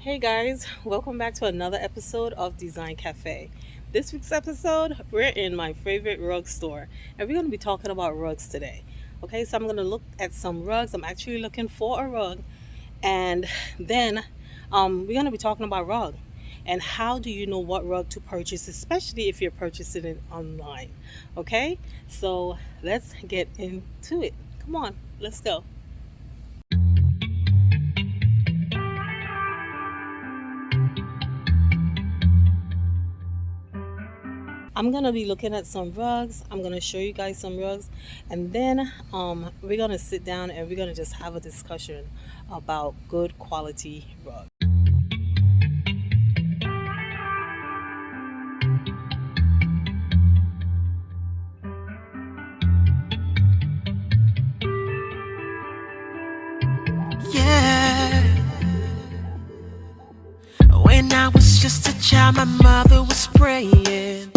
Hey guys, welcome back to another episode of Design Cafe. This week's episode, we're in my favorite rug store and we're going to be talking about rugs today. Okay, so I'm going to look at some rugs. I'm actually looking for a rug, and then we're going to be talking about rug and how do you know what rug to purchase, especially if you're purchasing it online. Okay, so let's get into it. Come on, let's go. I'm gonna be looking at some rugs. I'm gonna show you guys some rugs, and then we're gonna sit down and we're gonna just have a discussion about good quality rugs. Yeah, when I was just a child, my mother was praying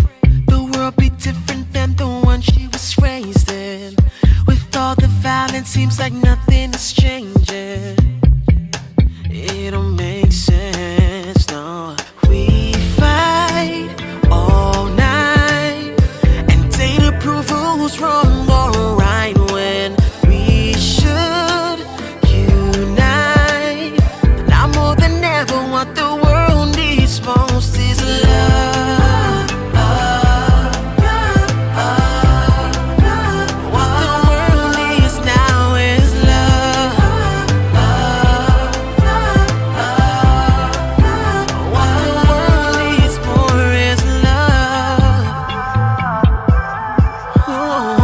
the world be different than the one she was raised in. With all the violence, seems like nothing is changing. It don't make sense, no. We fight all night and day to prove who's wrong or right when we should unite. Now more than ever, what the world needs most is love. What the world needs now is love. What the world needs more is love. Ooh.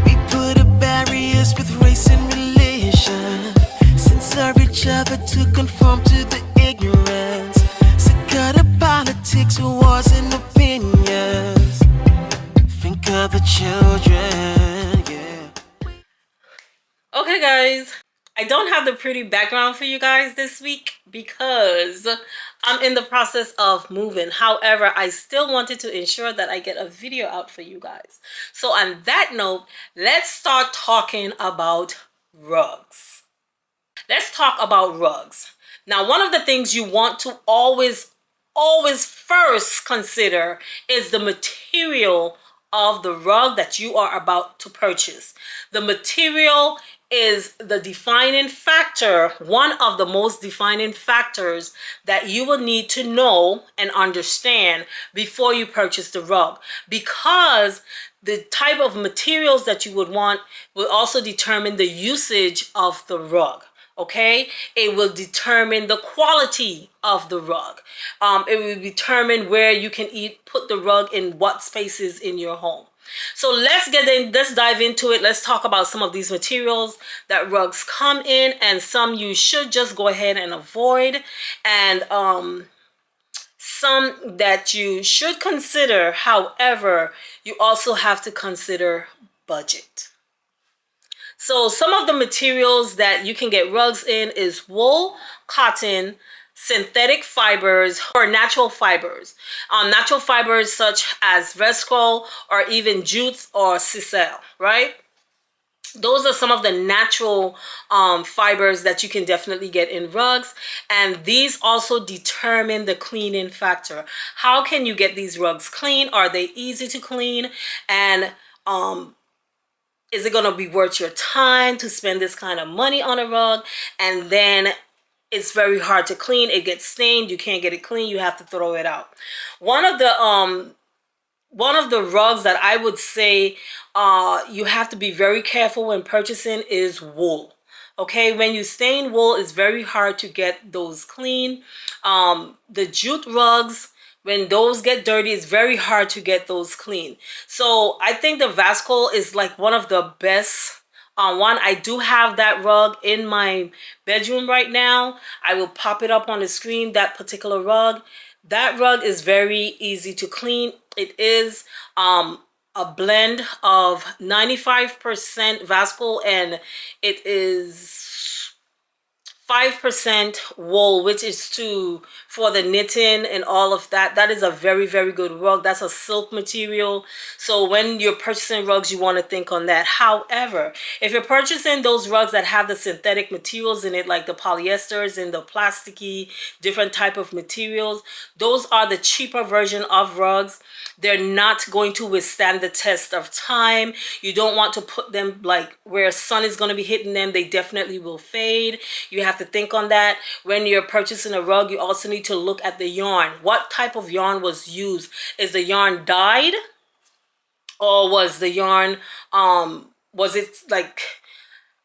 We put up barriers with race and religion, censor each other to conform to the ignorance, sick of the politics, wars and opinions. Think of the children, yeah. Okay, guys, I don't have the pretty background for you guys this week because I'm in the process of moving. However, I still wanted to ensure that I get a video out for you guys. So, on that note, let's start talking about rugs. Let's talk about rugs. Now, one of the things you want to always first consider is the material of the rug that you are about to purchase. The material is the defining factor, one of the most defining factors that you will need to know and understand before you purchase the rug, because the type of materials that you would want will also determine the usage of the rug. Okay, it will determine the quality of the rug. It will determine where you can put the rug in what spaces in your home. So let's dive into it. Let's talk about some of these materials that rugs come in, and some you should just go ahead and avoid, and some that you should consider. However, you also have to consider budget. So some of the materials that you can get rugs in is wool, cotton, synthetic fibers, or natural fibers. Natural fibers such as viscose or even jute or sisal, right? Those are some of the natural fibers that you can definitely get in rugs, and these also determine the cleaning factor. How can you get these rugs clean? Are they easy to clean? And is it going to be worth your time to spend this kind of money on a rug? And then it's very hard to clean. It gets stained. You can't get it clean. You have to throw it out. One of the rugs that I would say you have to be very careful when purchasing is wool. Okay, when you stain wool, it's very hard to get those clean. The jute rugs, when those get dirty, it's very hard to get those clean. So I think the viscose is like one of the best one. I do have that rug in my bedroom right now. I will pop it up on the screen, that particular rug. That rug is very easy to clean. It is a blend of 95% viscose and it is 5% wool, which is for the knitting and all of that. That is a very, very good rug. That's a silk material. So when you're purchasing rugs, you want to think on that. However, if you're purchasing those rugs that have the synthetic materials in it, like the polyesters and the plasticky, different type of materials, those are the cheaper version of rugs. They're not going to withstand the test of time. You don't want to put them like where sun is going to be hitting them. They definitely will fade. You have to think on that. When you're purchasing a rug, you also need to look at the yarn. What type of yarn was used? Is the yarn dyed? Or was the yarn, was it like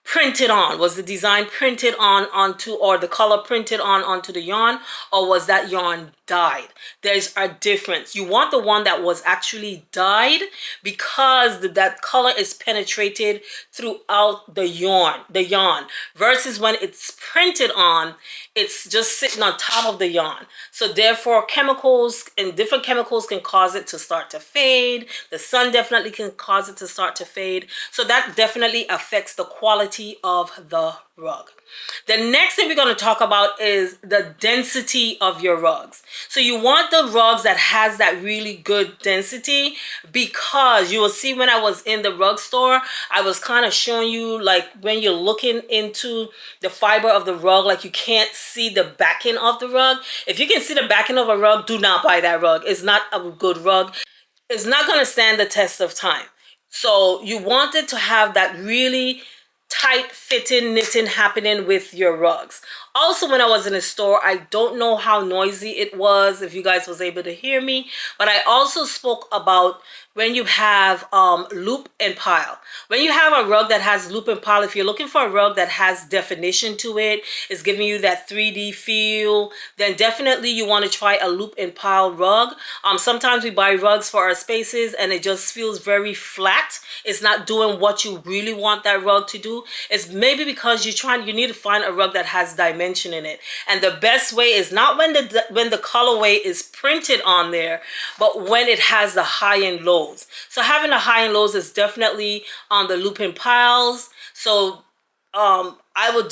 printed on? Was the design printed on onto, or the color printed on onto the yarn, or was that yarn dyed? There's a difference. You want the one that was actually dyed because that color is penetrated throughout the yarn, versus when it's printed on, it's just sitting on top of the yarn. So therefore, chemicals and different chemicals can cause it to start to fade. The sun definitely can cause it to start to fade. So that definitely affects the quality of the rug. The next thing we're going to talk about is the density of your rugs. So you want the rugs that has that really good density, because you will see when I was in the rug store, I was kind of showing you like when you're looking into the fiber of the rug, like you can't see the backing of the rug. If you can see the backing of a rug, do not buy that rug. It's not a good rug. It's not going to stand the test of time. So you want it to have that really tight fitting knitting happening with your rugs. Also, when I was in the store, I don't know how noisy it was, if you guys was able to hear me, but I also spoke about when you have loop and pile. When you have a rug that has loop and pile, if you're looking for a rug that has definition to it, is giving you that 3D feel, then definitely you want to try a loop and pile rug. Sometimes we buy rugs for our spaces and it just feels very flat. It's not doing what you really want that rug to do. It's maybe because you need to find a rug that has dimension in it. And the best way is not when the colorway is printed on there, but when it has the high and low. So having the high and lows is definitely on the loop and piles. So I will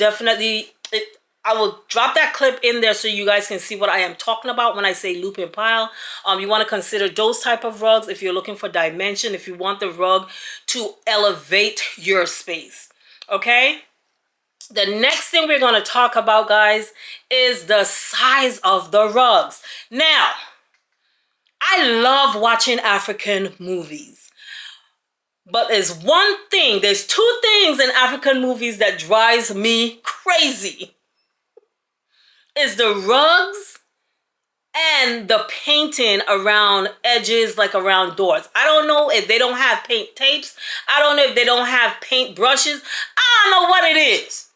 drop that clip in there so you guys can see what I am talking about when I say loop and pile. You want to consider those type of rugs if you're looking for dimension, if you want the rug to elevate your space. Okay? The next thing we're going to talk about, guys, is the size of the rugs. Now, I love watching African movies. But there's two things in African movies that drives me crazy. Is the rugs and the painting around edges, like around doors. I don't know if they don't have paint tapes. I don't know if they don't have paint brushes. I don't know what it is.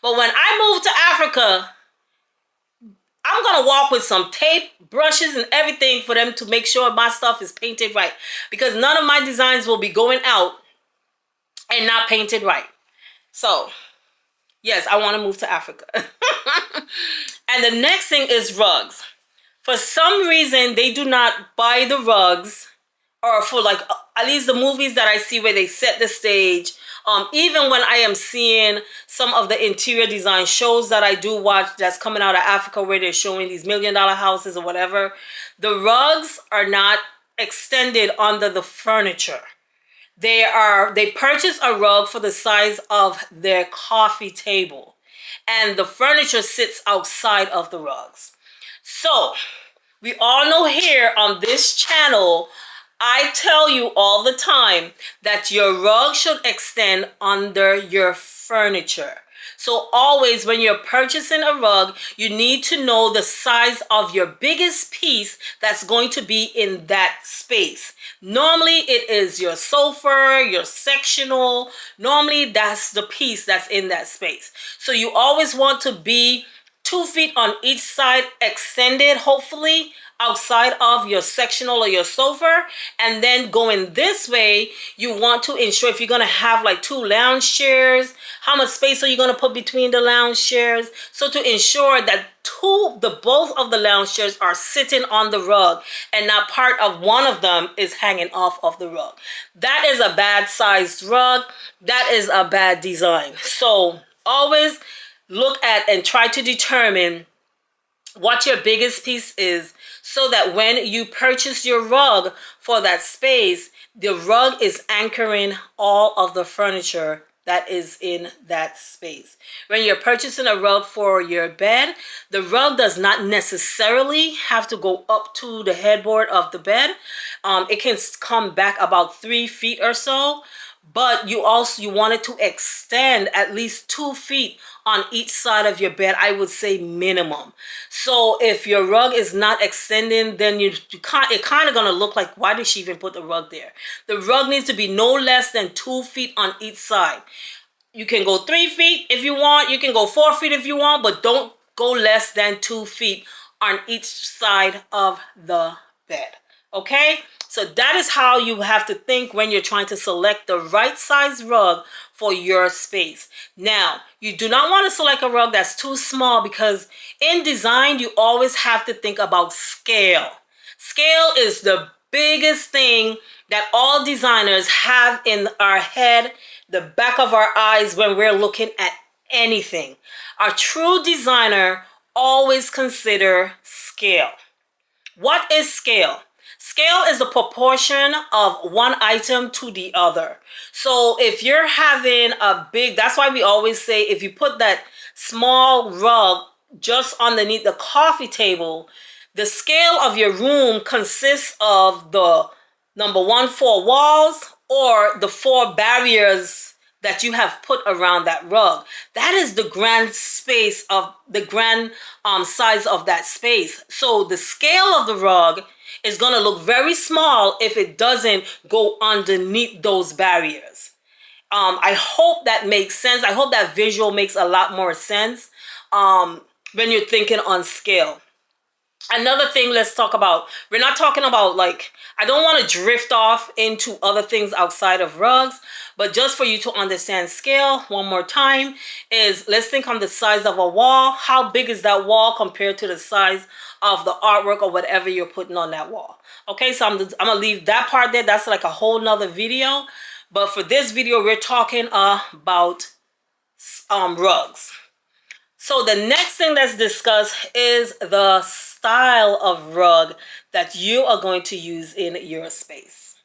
But when I moved to Africa, I'm going to walk with some tape, brushes, and everything for them to make sure my stuff is painted right. Because none of my designs will be going out and not painted right. So, yes, I want to move to Africa. And the next thing is rugs. For some reason, they do not buy the rugs, or for like, at least the movies that I see where they set the stage. Even when I am seeing some of the interior design shows that I do watch that's coming out of Africa where they're showing these $1 million houses or whatever, the rugs are not extended under the furniture. They purchase a rug for the size of their coffee table, and the furniture sits outside of the rugs. So we all know here on this channel, I tell you all the time that your rug should extend under your furniture. So always when you're purchasing a rug, you need to know the size of your biggest piece that's going to be in that space. Normally it is your sofa, your sectional. Normally that's the piece that's in that space. So you always want to be 2 feet on each side extended, hopefully, outside of your sectional or your sofa. And then going this way, you want to ensure if you're going to have like 2 lounge chairs, how much space are you going to put between the lounge chairs? So to ensure that both of the lounge chairs are sitting on the rug and not part of one of them is hanging off of the rug. That is a bad sized rug. That is a bad design. So always look at and try to determine what your biggest piece is, so that when you purchase your rug for that space, the rug is anchoring all of the furniture that is in that space. When you're purchasing a rug for your bed, the rug does not necessarily have to go up to the headboard of the bed. It can come back about 3 feet or so, but you want it to extend at least 2 feet on each side of your bed, I would say minimum. So if your rug is not extending, then you can't, it kind of gonna look like, why did she even put the rug there? The rug needs to be no less than 2 feet on each side. You can go 3 feet if you want, you can go 4 feet if you want, but don't go less than 2 feet on each side of the bed, okay? So that is how you have to think when you're trying to select the right size rug for your space. Now, you do not want to select a rug that's too small, because in design, you always have to think about scale. Scale is the biggest thing that all designers have in our head, the back of our eyes, when we're looking at anything. A true designer always consider scale. What is scale? Scale is the proportion of one item to the other. So if you're having a big, that's why we always say, if you put that small rug just underneath the coffee table, the scale of your room consists of the number 1, 4 walls, or the 4 barriers that you have put around that rug. That is the grand space of the grand size of that space. So the scale of the rug is going to look very small if it doesn't go underneath those barriers. I hope that makes sense. I hope that visual makes a lot more sense when you're thinking on scale. Another thing, let's talk about, we're not talking about, like, I don't want to drift off into other things outside of rugs, but just for you to understand scale one more time is, let's think on the size of a wall. How big is that wall compared to the size of the artwork or whatever you're putting on that wall? Okay, so I'm gonna leave that part there. That's like a whole nother video, but for this video, we're talking about rugs. So the next thing let's discuss is the style of rug that you are going to use in your space.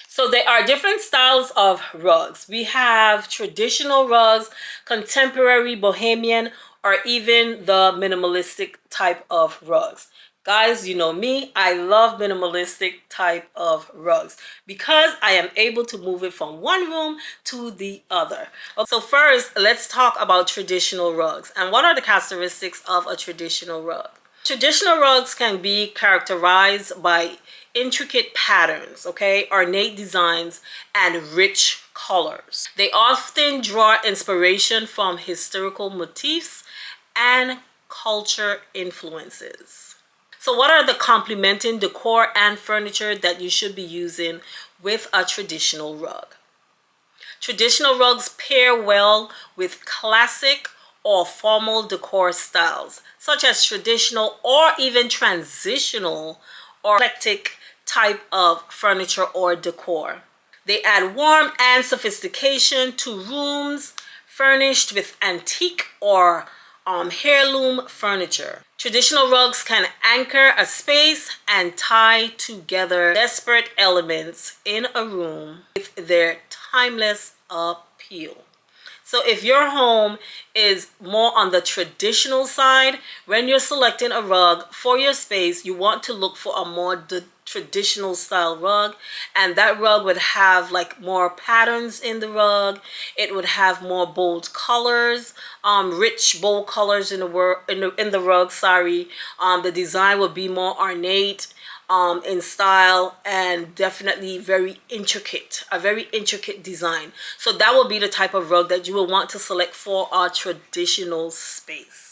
So there are different styles of rugs. We have traditional rugs, contemporary, bohemian, or even the minimalistic type of rugs. Guys, you know me, I love minimalistic type of rugs because I am able to move it from one room to the other. So first, let's talk about traditional rugs. And what are the characteristics of a traditional rug? Traditional rugs can be characterized by intricate patterns, okay, ornate designs, and rich colors. They often draw inspiration from historical motifs and culture influences. So what are the complementing decor and furniture that you should be using with a traditional rug? Traditional rugs pair well with classic or formal decor styles, such as traditional or even transitional or eclectic type of furniture or decor. They add warmth and sophistication to rooms furnished with antique or heirloom furniture. Traditional rugs can anchor a space and tie together disparate elements in a room with their timeless appeal. So if your home is more on the traditional side, when you're selecting a rug for your space, you want to look for a more traditional style rug, and that rug would have like more patterns in the rug. It would have more bold colors, rich bold colors in the rug. Sorry, the design would be more ornate in style, and definitely very intricate, a very intricate design. So that will be the type of rug that you will want to select for our traditional space.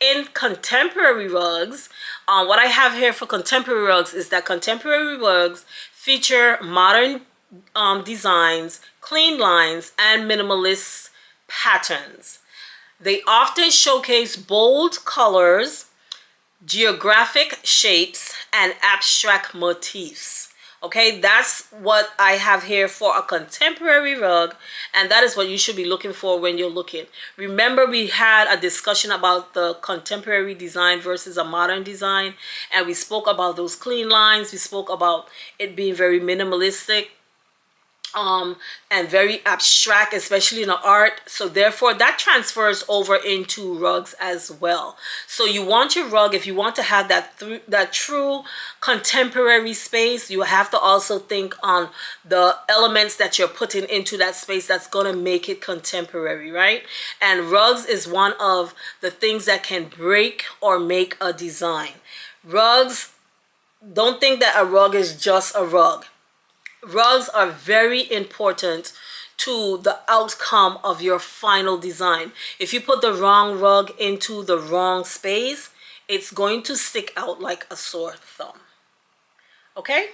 In contemporary rugs, what I have here for contemporary rugs is that contemporary rugs feature modern designs, clean lines, and minimalist patterns. They often showcase bold colors, geographic shapes, and abstract motifs. Okay, that's what I have here for a contemporary rug, and that is what you should be looking for when you're looking. Remember, we had a discussion about the contemporary design versus a modern design, and we spoke about those clean lines. We spoke about it being very minimalistic, and very abstract, especially in the art. So therefore that transfers over into rugs as well. So you want your rug, if you want to have that true contemporary space, you have to also think on the elements that you're putting into that space that's going to make it contemporary, right? And rugs is one of the things that can break or make a design. Rugs, don't think that a rug is just a rug. Rugs are very important to the outcome of your final design. If you put the wrong rug into the wrong space, it's going to stick out like a sore thumb. Okay?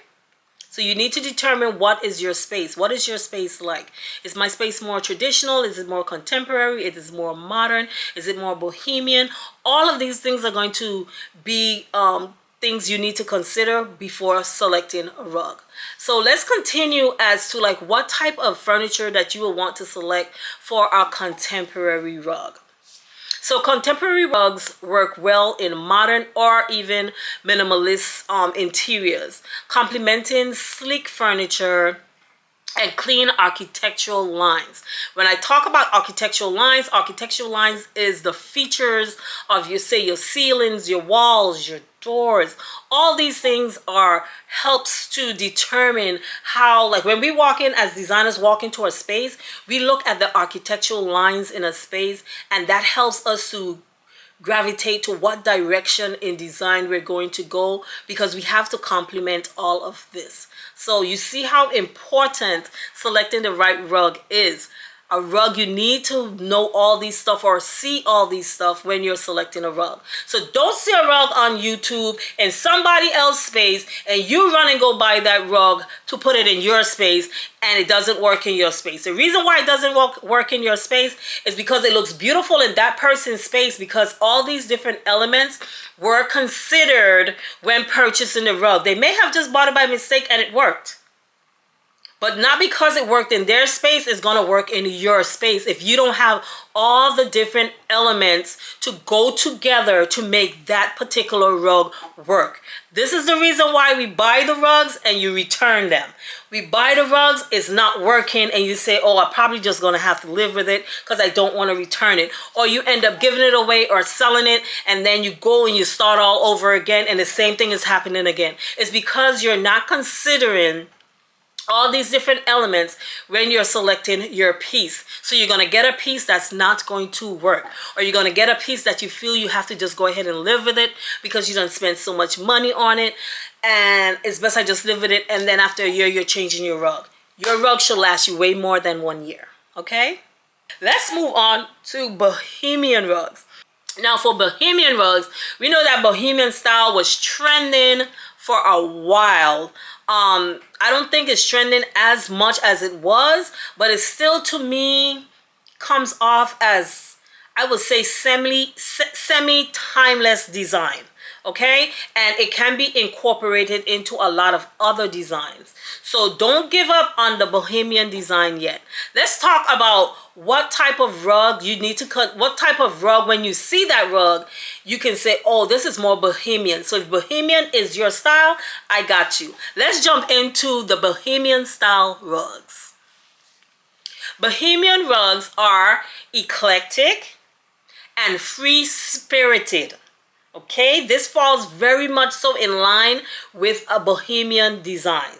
So you need to determine what is your space. What is your space like? Is my space more traditional? Is it more contemporary? Is it more modern? Is it more bohemian? All of these things are going to be things you need to consider before selecting a rug. So let's continue as to like what type of furniture that you will want to select for our contemporary rug. So contemporary rugs work well in modern or even minimalist interiors, complementing sleek furniture and clean architectural lines. When I talk about architectural lines is the features of your ceilings, your walls, your doors. All these things helps to determine how, like when we walk in as designers, walk into a space, we look at the architectural lines in a space, and that helps us to gravitate to what direction in design we're going to go, because we have to complement all of this. So you see how important selecting the right rug is. A rug, you need to know all these stuff or see all these stuff when you're selecting a rug. So don't see a rug on YouTube in somebody else's space and you run and go buy that rug to put it in your space and it doesn't work in your space. The reason why it doesn't work in your space is because it looks beautiful in that person's space, because all these different elements were considered when purchasing the rug. They may have just bought it by mistake and it worked. But not because it worked in their space, it's going to work in your space if you don't have all the different elements to go together to make that particular rug work. This is the reason why we buy the rugs and you return them. We buy the rugs, it's not working, and you say, oh, I'm probably just going to have to live with it because I don't want to return it. Or you end up giving it away or selling it, and then you go and you start all over again, and the same thing is happening again. It's because you're not considering all these different elements when you're selecting your piece. So you're going to get a piece that's not going to work, or you're going to get a piece that you feel you have to just go ahead and live with it because you don't spend so much money on it, and it's best I just live with it, and then after a year you're changing your rug. Your rug should last you way more than 1 year. Okay, let's move on to bohemian rugs. Now for bohemian rugs, we know that bohemian style was trending for a while. I don't think it's trending as much as it was, but it still, to me, comes off as, I would say, semi-timeless design. Okay, and it can be incorporated into a lot of other designs. So don't give up on the bohemian design yet. Let's talk about what type of rug you need to cut. What type of rug, when you see that rug, you can say, oh, this is more bohemian. So if bohemian is your style, I got you. Let's jump into the bohemian style rugs. Bohemian rugs are eclectic and free-spirited. Okay, this falls very much so in line with a bohemian design.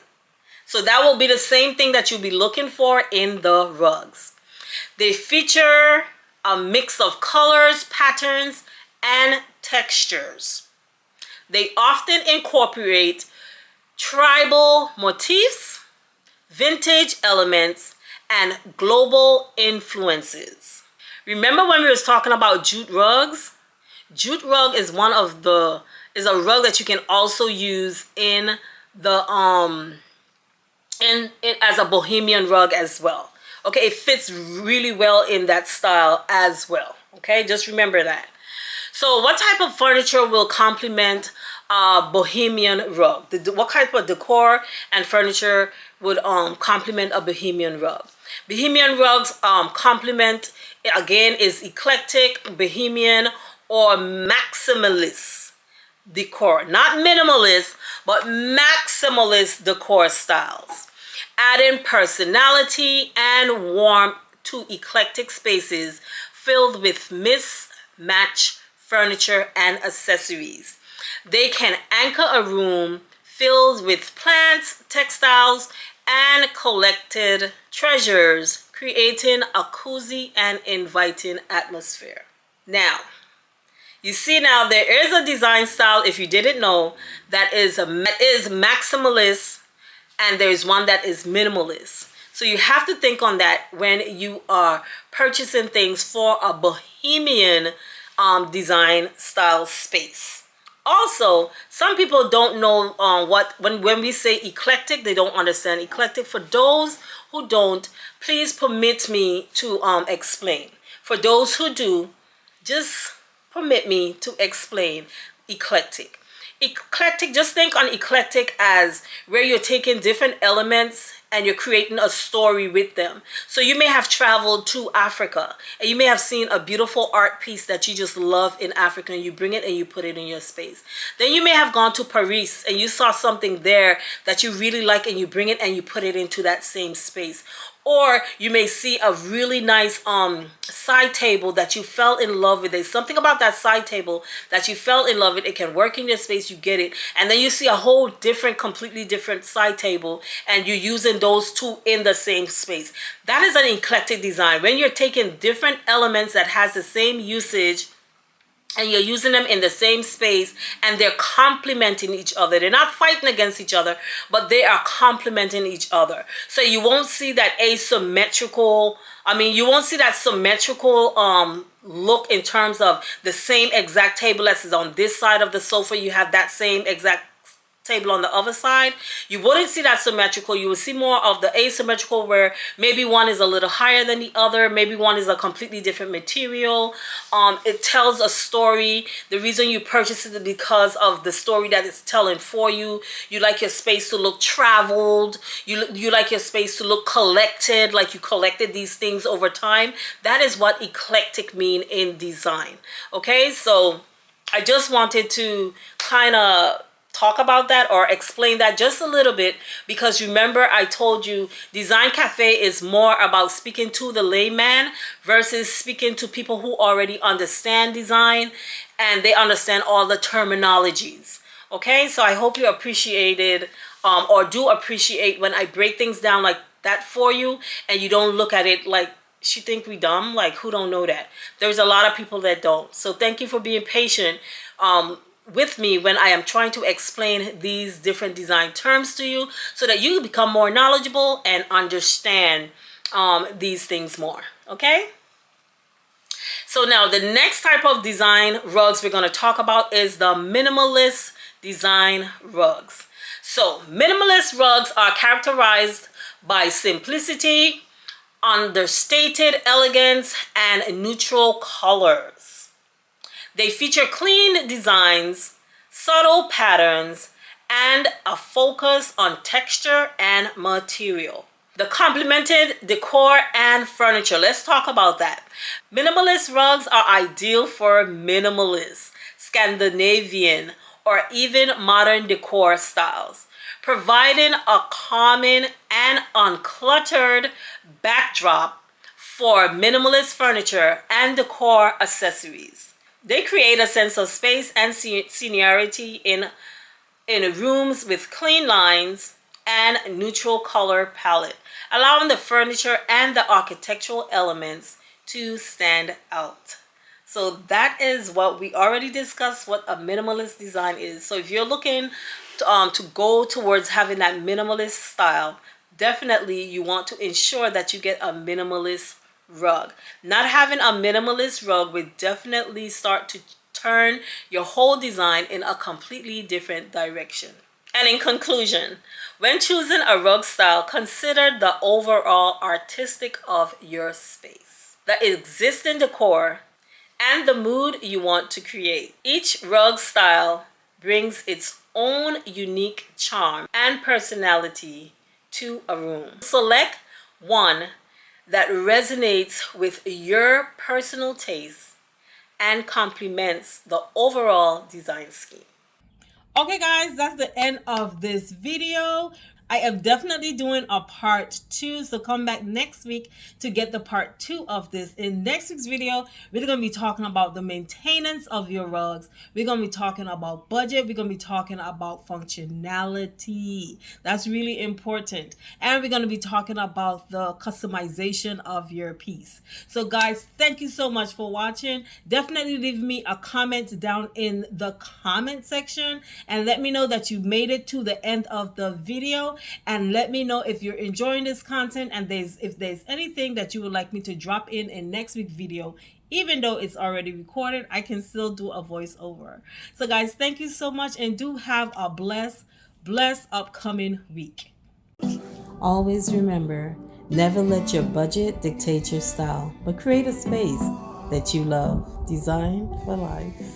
So that will be the same thing that you'll be looking for in the rugs. They feature a mix of colors, patterns, and textures. They often incorporate tribal motifs, vintage elements, and global influences. Remember when we was talking about jute rugs? Jute rug is a rug that you can also use in the as a bohemian rug as well. Okay, it fits really well in that style as well. Okay, just remember that. So what type of furniture will complement a bohemian rug? What type of decor and furniture would complement a bohemian rug? Bohemian rugs complement, again, is eclectic, bohemian, or maximalist decor. Not minimalist, but maximalist decor styles, adding personality and warmth to eclectic spaces filled with mismatched furniture and accessories. They can anchor a room filled with plants, textiles, and collected treasures, creating a cozy and inviting atmosphere. Now, you see, now there is a design style, if you didn't know, that is maximalist, and there's one that is minimalist. So you have to think on that when you are purchasing things for a bohemian design style space. Also, some people don't know when we say eclectic, they don't understand eclectic. For those who don't, please permit me to explain. For those who do, just permit me to explain eclectic. Eclectic, just think on eclectic as where you're taking different elements and you're creating a story with them. So you may have traveled to Africa and you may have seen a beautiful art piece that you just love in Africa, and you bring it and you put it in your space. Then you may have gone to Paris and you saw something there that you really like, and you bring it and you put it into that same space. Or you may see a really nice side table that you fell in love with. There's something about that side table that you fell in love with. It can work in your space, you get it. And then you see a whole completely different side table, and you're using those two in the same space. That is an eclectic design. When you're taking different elements that has the same usage and you're using them in the same space, and they're complementing each other. They're not fighting against each other, but they are complementing each other. So you won't see that asymmetrical, you won't see that symmetrical look in terms of the same exact table as is on this side of the sofa. You have that same exact table on the other side. You wouldn't see that symmetrical. You would see more of the asymmetrical, where maybe one is a little higher than the other, maybe one is a completely different material. It tells a story. The reason you purchase it is because of the story that it's telling for you. You like your space to look traveled. You like your space to look collected, like you collected these things over time. That is what eclectic mean in design. Okay, so I just wanted to kind of talk about that or explain that just a little bit, because remember I told you Design Cafe is more about speaking to the layman versus speaking to people who already understand design and they understand all the terminologies. Okay, so I hope you appreciated or do appreciate when I break things down like that for you, and you don't look at it like she think we dumb, like who don't know that. There's a lot of people that don't. So thank you for being patient with me when I am trying to explain these different design terms to you, so that you become more knowledgeable and understand these things more. Okay, so now the next type of design rugs we're going to talk about is the minimalist design rugs. So minimalist rugs are characterized by simplicity, understated elegance, and neutral colors. They feature clean designs, subtle patterns, and a focus on texture and material. The complemented decor and furniture. Let's talk about that. Minimalist rugs are ideal for minimalist, Scandinavian, or even modern decor styles, providing a calming and uncluttered backdrop for minimalist furniture and decor accessories. They create a sense of space and seniority in rooms with clean lines and neutral color palette, allowing the furniture and the architectural elements to stand out. So that is what we already discussed, what a minimalist design is. So if you're looking to go towards having that minimalist style, definitely you want to ensure that you get a minimalist rug. Not having a minimalist rug will definitely start to turn your whole design in a completely different direction. And in conclusion, when choosing a rug style, consider the overall artistic of your space, the existing decor, and the mood you want to create. Each rug style brings its own unique charm and personality to a room. Select one that resonates with your personal taste and complements the overall design scheme. Okay guys, that's the end of this video. I am definitely doing a part 2, so come back next week to get the part 2 of this. In next week's video, we're going to be talking about the maintenance of your rugs. We're going to be talking about budget. We're going to be talking about functionality. That's really important. And we're going to be talking about the customization of your piece. So guys, thank you so much for watching. Definitely leave me a comment down in the comment section and let me know that you made it to the end of the video, and let me know if you're enjoying this content and if there's anything that you would like me to drop in next week's video. Even though it's already recorded, I can still do a voiceover. So guys, thank you so much, and do have a blessed upcoming week. Always remember, never let your budget dictate your style, but create a space that you love. Design for life.